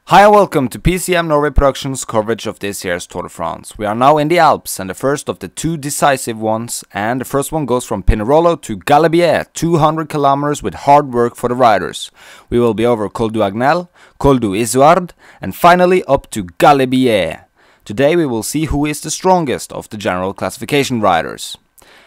Hi and welcome to PCM Norway Productions coverage of this year's Tour de France. We are now in the Alps and the first of the two decisive ones, and the first one goes from Pinerolo to Galibier, 200 kilometers with hard work for the riders. We will be over Col du Agnel, Col du Izoard and finally up to Galibier. Today we will see who is the strongest of the general classification riders.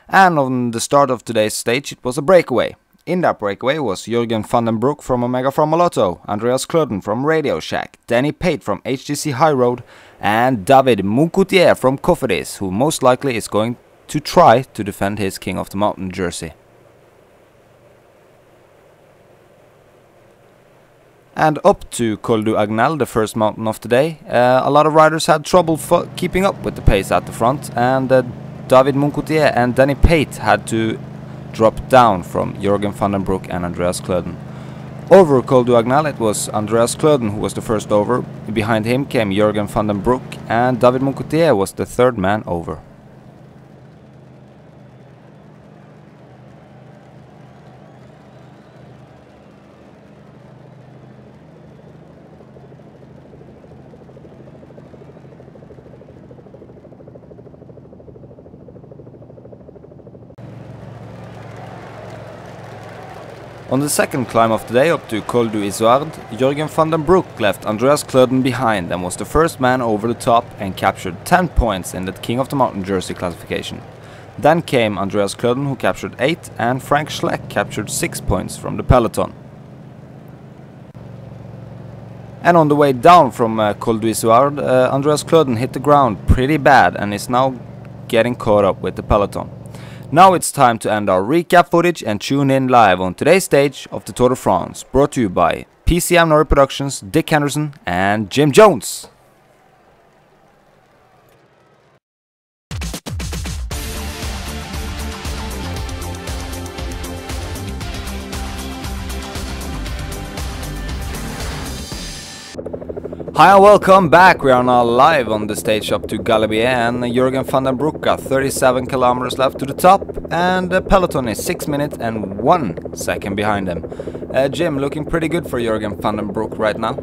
And on the start of today's stage it was a breakaway. In that breakaway was Jürgen van den Broek from Omega from Malotto, Andreas Klöden from Radio Shack, Danny Pate from HTC High Road, and David Moncoutier from Cofidis, who most likely is going to try to defend his King of the Mountain jersey. And up to Col du Agnel, the first mountain of the day, a lot of riders had trouble keeping up with the pace at the front, and David Moncoutier and Danny Pate had to drop down from Jürgen van den Broek and Andreas Klöden. Over Col du Agnel it was Andreas Klöden who was the first over. Behind him came Jürgen van den Broek and David Moncoutier was the third man over. On the second climb of the day up to Col du Izoard, Jürgen van den Broek left Andreas Klöden behind and was the first man over the top and captured 10 points in the King of the Mountain jersey classification. Then came Andreas Klöden who captured 8 and Frank Schleck captured 6 points from the peloton. And on the way down from Col du Izoard, Andreas Klöden hit the ground pretty bad and is now getting caught up with the peloton. Now it's time to end our recap footage and tune in live on today's stage of the Tour de France, brought to you by PCM Norway Productions, Dick Henderson and Jim Jones. Hi and welcome back. We are now live on the stage up to Galibier, and Jürgen van den Broek got 37 kilometers left to the top, and the peloton is 6 minutes and 1 second behind him. Jim, looking pretty good for Jürgen van den Broek right now.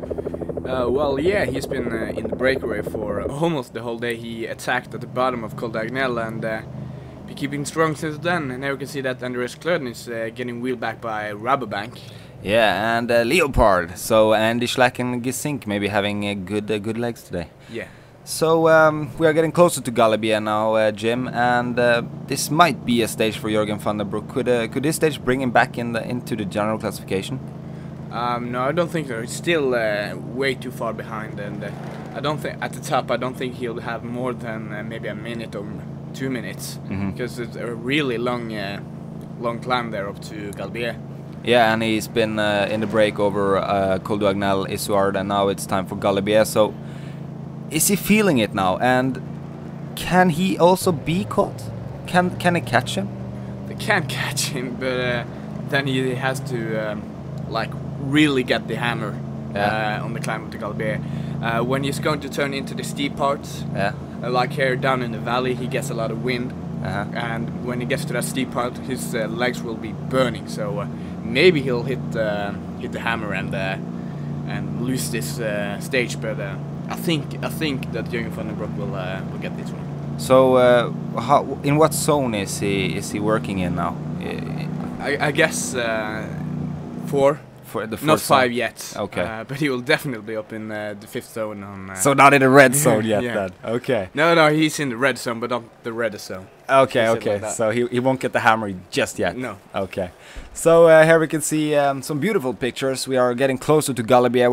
Well, yeah, he's been in the breakaway for almost the whole day. He attacked at the bottom of Col du Agnel and been keeping strong since then. And now we can see that Andreas Klöden is getting wheeled back by Rabobank. Yeah, and Leopard. So Andy Schleck and Gesink maybe having good legs today. Yeah. So we are getting closer to Galibier now, Jim, and this might be a stage for Jürgen van den Broek. Could this stage bring him back into the general classification? No, I don't think so. He's still way too far behind, and I don't think at the top. I don't think he'll have more than maybe a minute or 2 minutes, because it's a really long climb there up to Galibier. Yeah, and he's been in the break over Col du Agnel, Izoard, and now it's time for Galibier. So, is he feeling it now? And can he also be caught? Can they catch him? They can catch him, but then he has to like really get the hammer on the climb up to Galibier. When he's going to turn into the steep parts, like here down in the valley, he gets a lot of wind. And when he gets to that steep part, his legs will be burning. So maybe he'll hit the hammer and lose this stage. But I think that Jürgen van den Broek will get this one. So in what zone is he working in now? I guess 4. For the not 5 zone. Yet. Okay. But he will definitely be up in the 5th zone. So not in the red zone yet, yeah. then. Okay. No, he's in the red zone, but not the reddest zone. Okay. Like so he won't get the hammer just yet. No. Okay. So here we can see some beautiful pictures. We are getting closer to Galibier,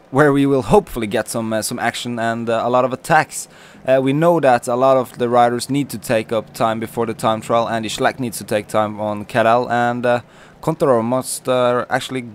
where we will hopefully get some action and a lot of attacks. We know that a lot of the riders need to take up time before the time trial. Andy Schleck needs to take time on Cadel, and Contador must actually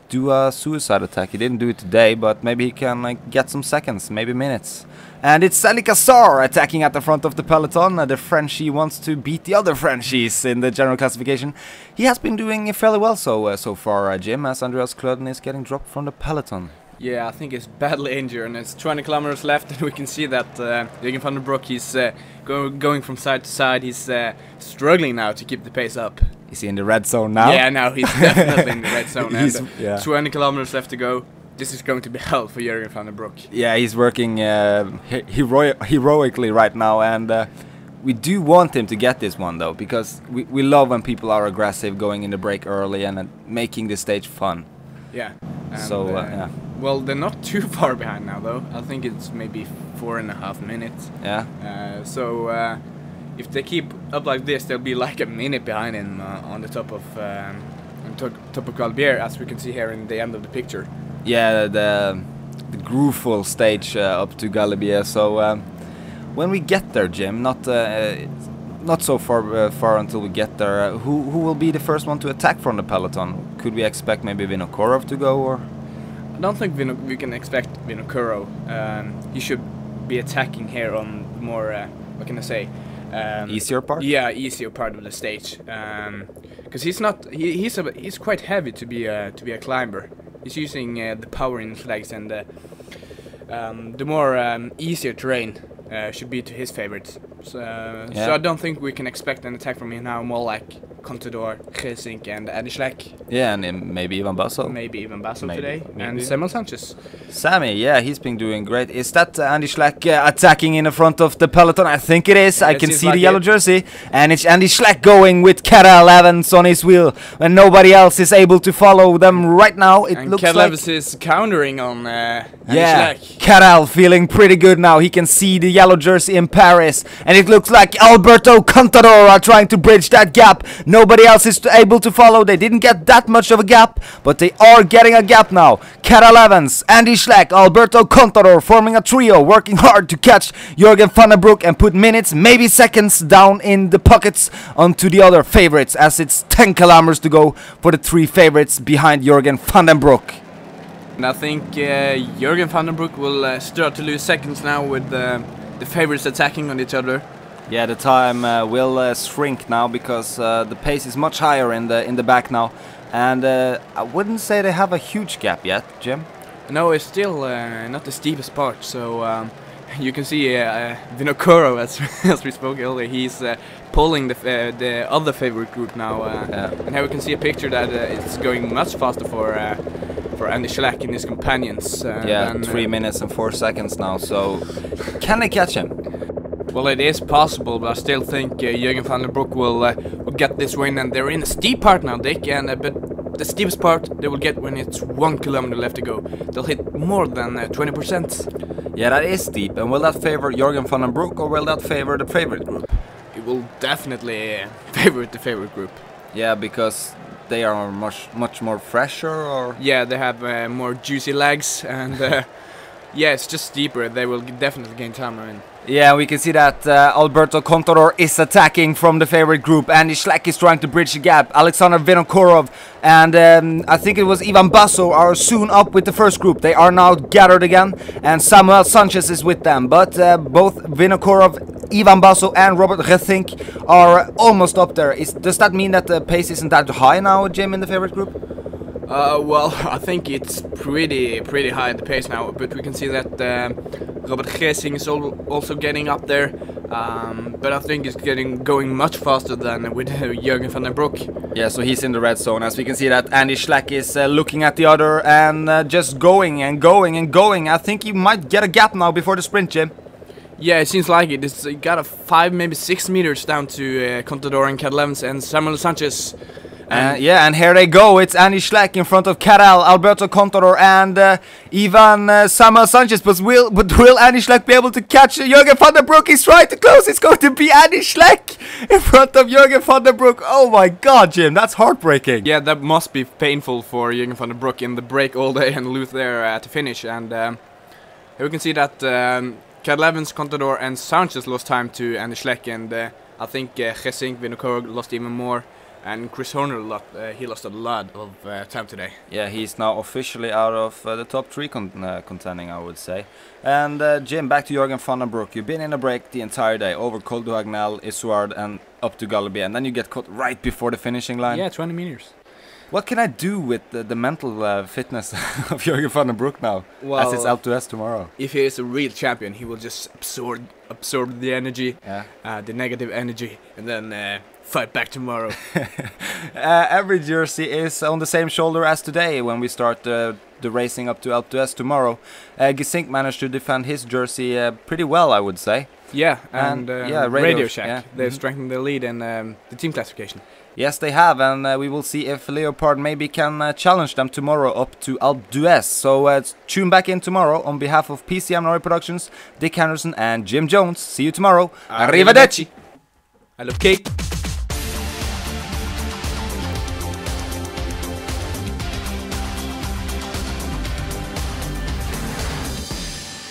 do a suicide attack. He didn't do it today, but maybe he can get some seconds, maybe minutes. And it's Sally Cassar attacking at the front of the peloton. The Frenchie wants to beat the other Frenchies in the general classification. He has been doing fairly well so far, Jim, as Andreas Klöden is getting dropped from the peloton. Yeah, I think he's badly injured, and it's 20 kilometers left, and we can see that Jürgen van den Broek, he's going from side to side. He's struggling now to keep the pace up. Is he in the red zone now? Yeah, now he's definitely in the red zone. And 20 kilometers left to go. this is going to be hell for Jürgen van den Broek. Yeah, he's working heroically right now, and we do want him to get this one though, because we love when people are aggressive, going in the break early and making the stage fun. Yeah. And, so yeah. Well, they're not too far behind now though. I think it's maybe 4.5 minutes. Yeah. So if they keep up like this, they'll be like a minute behind him on the top of Galibier, as we can see here in the end of the picture. Yeah, the grooveful stage up to Galibier. So when we get there, Jim, not so far until we get there. Who will be the first one to attack from the peloton? Could we expect maybe Vinokourov to go, or? I don't think we can expect Vinokourov. He should be attacking here on more. What can I say? Easier part? Yeah, easier part of the stage. Because he's quite heavy to be a climber. He's using the power in his legs, and the more easier terrain should be to his favorites. So I don't think we can expect an attack from him now. More like Contador, Geesink, and Adislek. Yeah, and maybe even Basso. Maybe even Basso today. And Samuel Sanchez. Sammy, yeah, he's been doing great. Is that Andy Schleck attacking in the front of the peloton? I think it is. Yeah, I can see the yellow jersey. And it's Andy Schleck going with Karel Evans on his wheel. And nobody else is able to follow them right now. It looks like... Karel Evans is countering on Andy Schleck. Karel feeling pretty good now. He can see the yellow jersey in Paris. And it looks like Alberto Contador are trying to bridge that gap. Nobody else is able to follow. They didn't get that much of a gap, but they are getting a gap now. Karel Evans, Andy Schleck, Alberto Contador forming a trio, working hard to catch Jürgen van den Broek and put minutes, maybe seconds down in the pockets onto the other favorites, as it's 10 kilometers to go for the 3 favorites behind Jürgen van den Broek. And I think Jürgen van den Broek will start to lose seconds now with the favorites attacking on each other. Yeah, the time will shrink now, because the pace is much higher in the back now, and I wouldn't say they have a huge gap yet, Jim. No, it's still not the steepest part. So you can see Vinokourov, as we spoke earlier. He's pulling the other favorite group now, and here we can see a picture that it's going much faster for Andy Schleck and his companions. Yeah, 3 minutes and 4 seconds now. So can they catch him? Well, it is possible, but I still think Jürgen van den Broek will get this win, and they're in a steep part now, Dick. But the steepest part they will get when it's 1 kilometer left to go. They'll hit more than 20%. Yeah, that is steep. And will that favor Jürgen van den Broek, or will that favor the favorite group? It will definitely favor the favorite group. Yeah, because they are much more fresher, or? Yeah, they have more juicy legs, and yeah, it's just steeper. They will definitely gain time in. Yeah, we can see that Alberto Contador is attacking from the favorite group. Andy Schleck is trying to bridge the gap. Alexander Vinokourov and I think it was Ivan Basso are soon up with the first group. They are now gathered again, and Samuel Sanchez is with them. But both Vinokourov, Ivan Basso and Robert Geesink are almost up there. Does that mean that the pace isn't that high now, Jim, in the favorite group? Well, I think it's pretty high at the pace now, but we can see that Robert Geesink is also getting up there, but I think it's going much faster than with Jürgen van den Broek. Yeah, so he's in the red zone, as we can see that Andy Schleck is looking at the other and just going and going and going. I think he might get a gap now before the sprint, Jim. Yeah, it seems like it. It's got a 5, maybe 6 meters down to Contador and Karel Evans and Samuel Sanchez. Yeah, and here they go. It's Andy Schleck in front of Karel, Alberto Contador, and Ivan Samuel Sanchez. But will Andy Schleck be able to catch Jürgen van den Broek? He's trying to close. It's going to be Andy Schleck in front of Jürgen van den Broek. Oh my God, Jim, that's heartbreaking. Yeah, that must be painful for Jürgen van den Broek in the break all day and lose there to finish. And here we can see that Karel Evans, Contador, and Sanchez lost time to Andy Schleck, and I think Geesink, Vinokourov lost even more. And Chris Horner, he lost a lot of time today. Yeah, he's now officially out of the top 3 contending, I would say. And Jim, back to Jürgen van den Broek. You've been in a break the entire day, over Col du Granon, Izoard, and up to Galibier. And then you get caught right before the finishing line. Yeah, 20 meters. What can I do with the mental fitness of Jürgen van den Broek now, as it's Alpe d'Huez tomorrow? If he is a real champion, he will just absorb the energy, the negative energy, and then fight back tomorrow. Every jersey is on the same shoulder as today when we start the racing up to Alpe d'Huez tomorrow. Gesink managed to defend his jersey pretty well, I would say. Yeah, and Radio Shack, yeah. they've strengthened their lead in the team classification. Yes, they have, and we will see if Leopard maybe can challenge them tomorrow up to Alpe d'Huez. So tune back in tomorrow on behalf of PCM Norway Productions, Dick Henderson and Jim Jones. See you tomorrow. Arrivederci! I love cake.